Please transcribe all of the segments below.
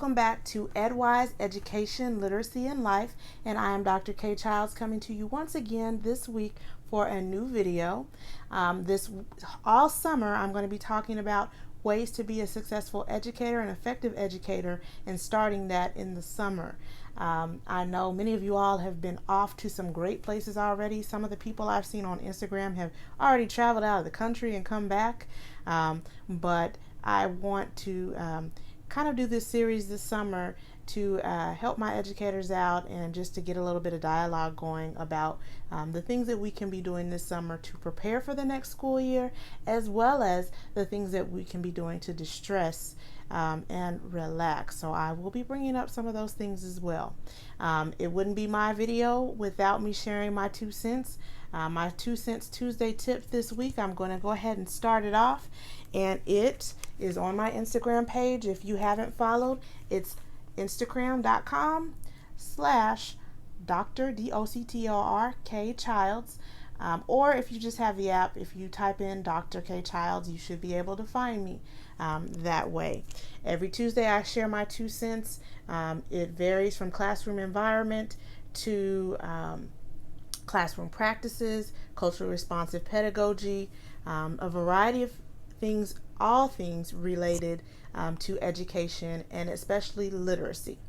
Welcome back to EdWise Education, Literacy, and Life, and I am Dr. K. Childs coming to you once again this week for a new video. This all summer I'm going to be talking about ways to be a successful educator and effective educator, and starting that in the summer. I know many of you all have been off to some great places already. Some of the people I've seen on Instagram have already traveled out of the country and come back, but I want to kind of do this series this summer to help my educators out and just to get a little bit of dialogue going about the things that we can be doing this summer to prepare for the next school year, as well as the things that we can be doing to distress and relax. So I will be bringing up some of those things as well. It wouldn't be my video without me sharing my 2 cents. My 2 cents Tuesday tip this week, I'm going to go ahead and start it off, and it is on my Instagram page. If you haven't followed, it's instagram.com/Dr. DOCTOR Childs. Or if you just have the app, if you type in Dr. K Childs, you should be able to find me that way. Every Tuesday I share my 2 cents. It varies from classroom environment to classroom practices, culturally responsive pedagogy, a variety of things, all things related to education and especially literacy.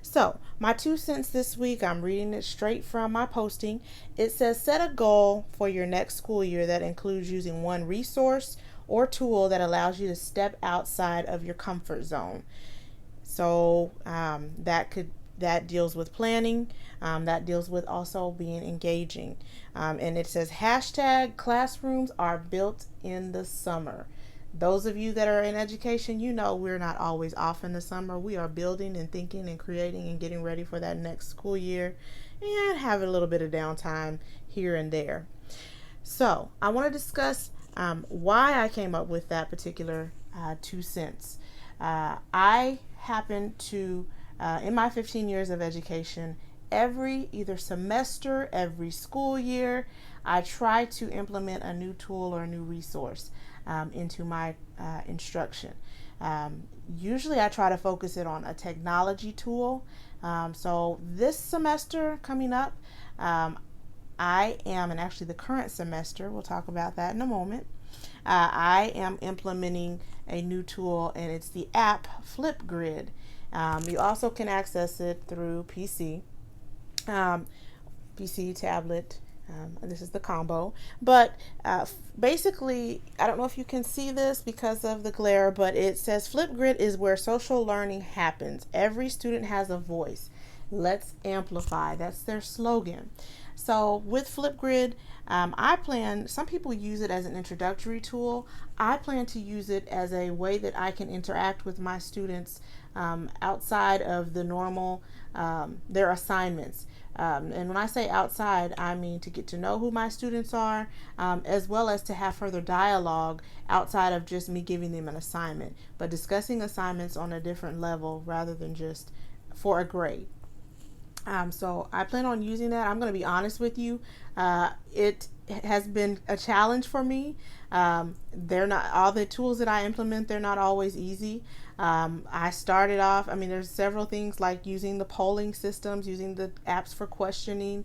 So my 2 cents this week, I'm reading it straight from my posting. It says, set a goal for your next school year that includes using one resource or tool that allows you to step outside of your comfort zone. So that deals with planning. That deals with also being engaging. And it says hashtag classrooms are built in the summer. Those of you that are in education, you know we're not always off in the summer. We are building and thinking and creating and getting ready for that next school year and having a little bit of downtime here and there. So I want to discuss why I came up with that particular 2 cents. I happen to, in my 15 years of education, every either semester, every school year, I try to implement a new tool or a new resource into my instruction. Usually I try to focus it on a technology tool. So this semester coming up, I am, and actually the current semester, we'll talk about that in a moment, I am implementing a new tool, and it's the app Flipgrid. You also can access it through PC, tablet. This is the combo, but basically, I don't know if you can see this because of the glare, but it says Flipgrid is where social learning happens. Every student has a voice. Let's amplify. That's their slogan. So with Flipgrid, some people use it as an introductory tool. I plan to use it as a way that I can interact with my students outside of the normal, their assignments. And when I say outside, I mean to get to know who my students are, as well as to have further dialogue outside of just me giving them an assignment, but discussing assignments on a different level rather than just for a grade. So I plan on using that. I'm going to be honest with you. It has been a challenge for me. They're not all the tools that I implement. They're not always easy. I started off, there's several things like using the polling systems, using the apps for questioning,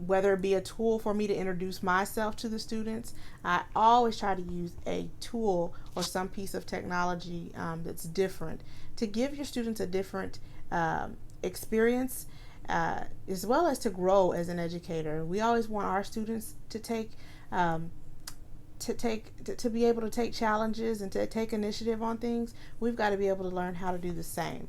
whether it be a tool for me to introduce myself to the students. I always try to use a tool or some piece of technology that's different to give your students a different experience, as well as to grow as an educator. We always want our students to be able to take challenges and to take initiative on things. We've got to be able to learn how to do the same.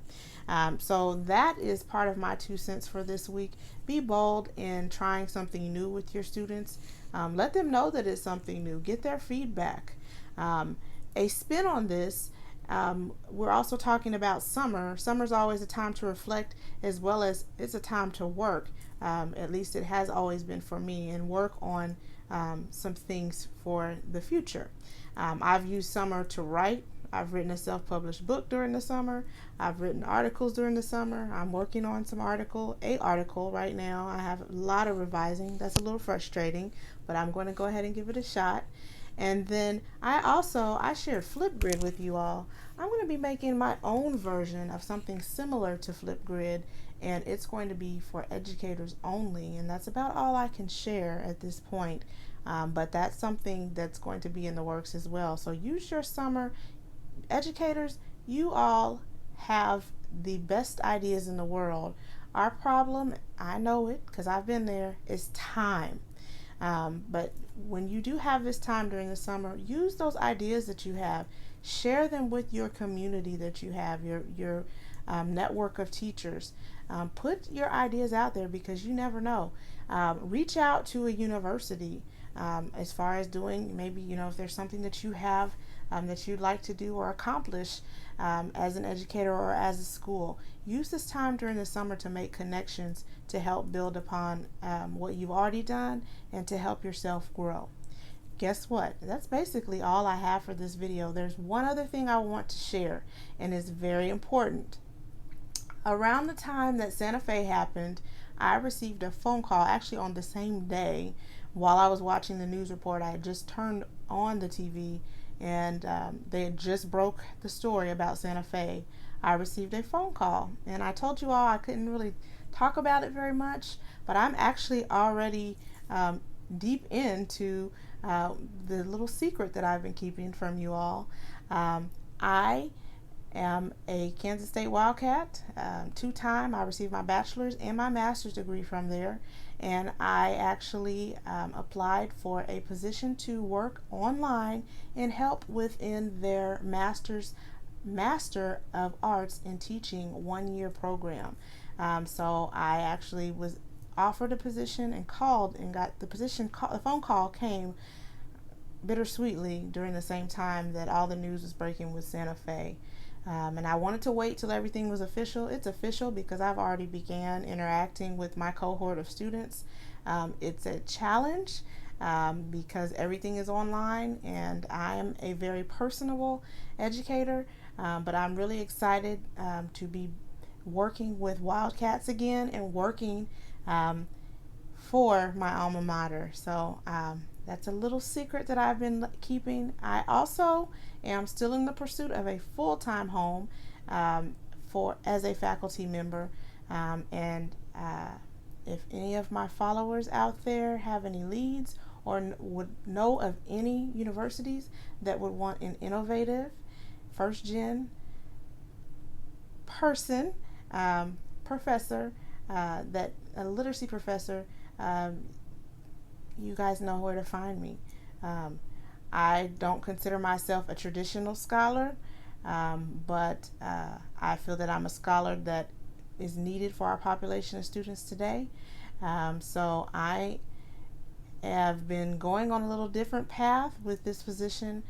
So that is part of my 2 cents for this week. Be bold in trying something new with your students. Let them know that it's something new. Get their feedback. A spin on this, we're also talking about summer. Summer's always a time to reflect, as well as it's a time to work. At least it has always been for me, and work on some things for the future. I've used summer to write. I've written a self-published book during the summer. I've written articles during the summer. I'm working on an article right now. I have a lot of revising. That's a little frustrating, but I'm going to go ahead and give it a shot. And then I shared Flipgrid with you all. I'm going to be making my own version of something similar to Flipgrid, and it's going to be for educators only, and that's about all I can share at this point. But that's something that's going to be in the works as well. So use your summer. Educators, you all have the best ideas in the world. Our problem, I know it because I've been there, is time. But when you do have this time during the summer, use those ideas that you have. Share them with your community that you have, your network of teachers. Put your ideas out there because you never know. Reach out to a university as far as doing maybe, if there's something that you have that you'd like to do or accomplish as an educator or as a school. Use this time during the summer to make connections to help build upon what you've already done and to help yourself grow. Guess what? That's basically all I have for this video. There's one other thing I want to share, and it's very important. Around the time that Santa Fe happened, I received a phone call actually on the same day while I was watching the news report. I had just turned on the TV and they had just broke the story about Santa Fe. I received a phone call, and I told you all I couldn't really talk about it very much, but I'm actually already deep into the little secret that I've been keeping from you all. I am a Kansas State Wildcat, two-time. I received my bachelor's and my master's degree from there, and I actually applied for a position to work online and help within their Master of Arts in Teaching one-year program. So I actually was offered a position and called and got the position. The phone call came bittersweetly during the same time that all the news was breaking with Santa Fe. And I wanted to wait till everything was official. It's official because I've already began interacting with my cohort of students. It's a challenge because everything is online, and I am a very personable educator, but I'm really excited to be working with Wildcats again and working for my alma mater. So that's a little secret that I've been keeping. I also am still in the pursuit of a full-time home as a faculty member. And if any of my followers out there have any leads or would know of any universities that would want an innovative first-gen person, professor, that a literacy professor, you guys know where to find me. I don't consider myself a traditional scholar, but I feel that I'm a scholar that is needed for our population of students today. So I have been going on a little different path with this position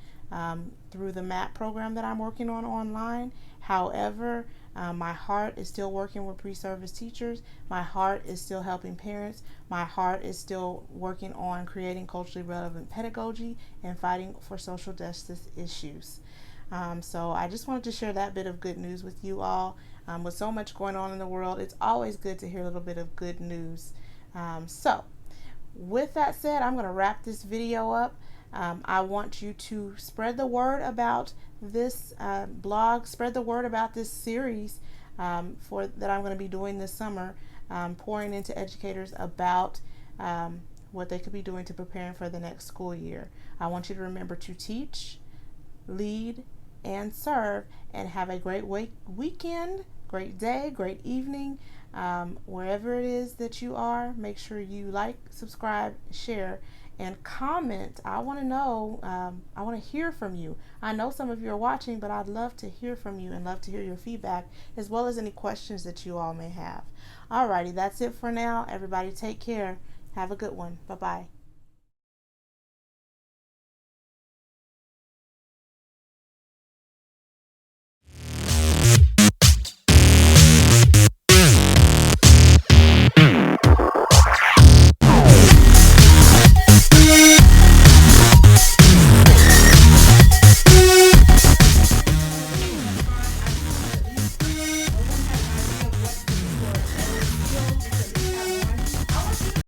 through the MAP program that I'm working on online. However, my heart is still working with pre-service teachers. My heart is still helping parents. My heart is still working on creating culturally relevant pedagogy and fighting for social justice issues. So I just wanted to share that bit of good news with you all. With so much going on in the world, it's always good to hear a little bit of good news. So with that said, I'm going to wrap this video up. I want you to spread the word about this blog, spread the word about this series that I'm going to be doing this summer, pouring into educators about what they could be doing to preparing for the next school year. I want you to remember to teach, lead, and serve, and have a great weekend, great day, great evening. Wherever it is that you are, make sure you like, subscribe, share, and comment. I want to know, I want to hear from you. I know some of you are watching, but I'd love to hear from you and love to hear your feedback, as well as any questions that you all may have. Alrighty, that's it for now. Everybody take care. Have a good one. Bye-bye.